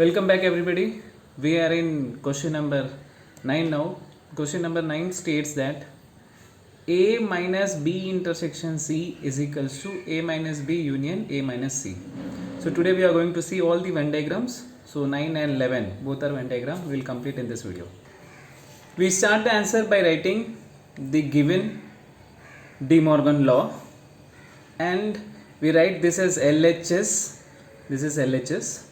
Welcome back everybody. We are in question number 9 now. Question number 9 states that A minus B intersection C is equals to A minus B union A minus C. So today we are going to see all the Venn diagrams. So 9 and 11 both are Venn diagram. We will complete in this video. We start the answer by writing the given De Morgan law and we write this as LHS. This is LHS.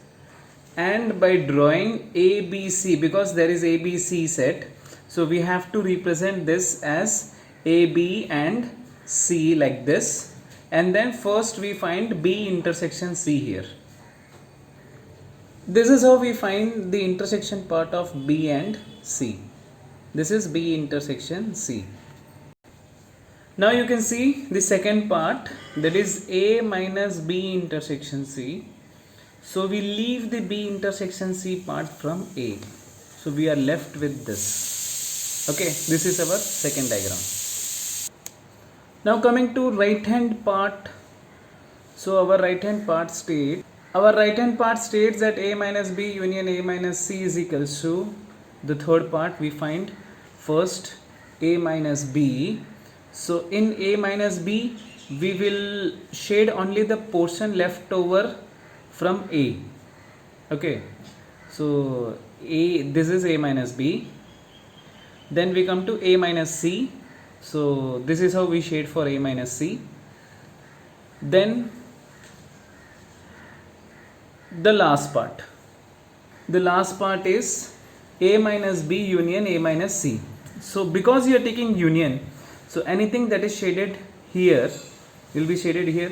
And by drawing ABC, because there is ABC set, so we have to represent this as AB and C like this, and then first we find B intersection C here. This is how we find the intersection part of B and C. This is B intersection C. Now you can see the second part, that is A minus B intersection C. So we leave the B intersection C part from A. So we are left with this. Okay, this is our second diagram. Now coming to right hand part. So our right hand part states that A minus B union A minus C is equals to the third part. We find first A minus B. So in A minus B we will shade only the portion left over from A. Okay, so this is A minus B. Then we come to A minus C. So this is how we shade for A minus C. Then the last part is A minus B union A minus C. So because you are taking union, so anything that is shaded here will be shaded here.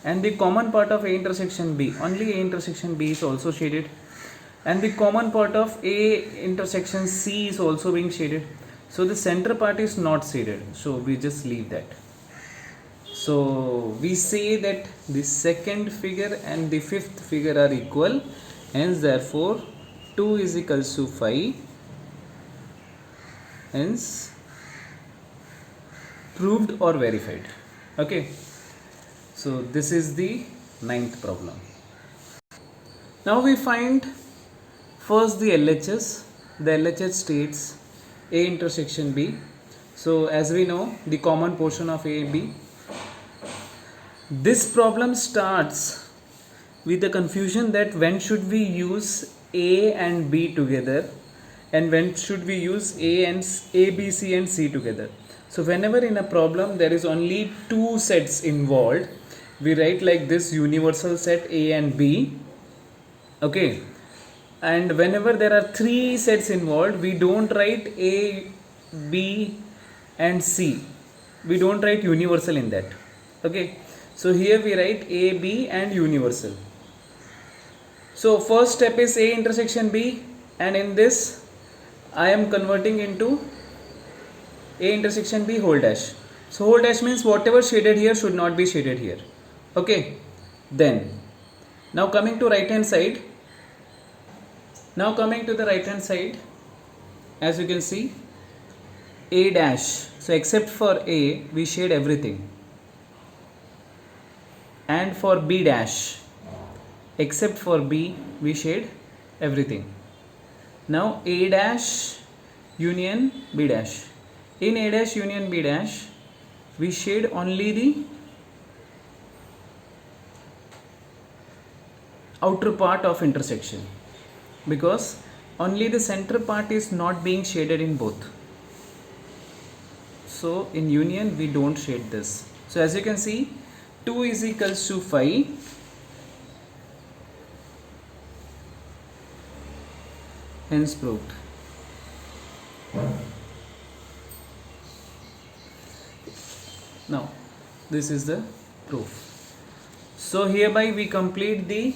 And the common part of A intersection B, only A intersection B is also shaded, and the common part of A intersection C is also being shaded. So the center part is not shaded, so we just leave that. So we say that the second figure and the fifth figure are equal, hence therefore 2 is equals to 5, hence proved or verified. Okay. So this is the ninth problem. Now we find first the LHS. The LHS states A intersection B. So as we know, the common portion of A and B. This problem starts with the confusion that when should we use A and B together and when should we use A, B, C and C together. So whenever in a problem there is only two sets involved, we write like this: universal set A and B. Okay, and whenever there are three sets involved, we don't write A, B and C. We don't write universal in that. Okay, so here we write A, B and universal. So first step is A intersection B, and in this I am converting into A intersection B whole dash. So whole dash means whatever shaded here should not be shaded here. Okay, then now coming to right hand side. Now coming to the right hand side, as you can see, A dash. So except for A, we shade everything, and for B dash, except for B, we shade everything. Now A dash union B dash. In A dash union B dash, we shade only the outer part of intersection, because only the center part is not being shaded in both. So in union we don't shade this. So as you can see, 2 is equals to 5, hence proved. Now this is the proof. So hereby we complete the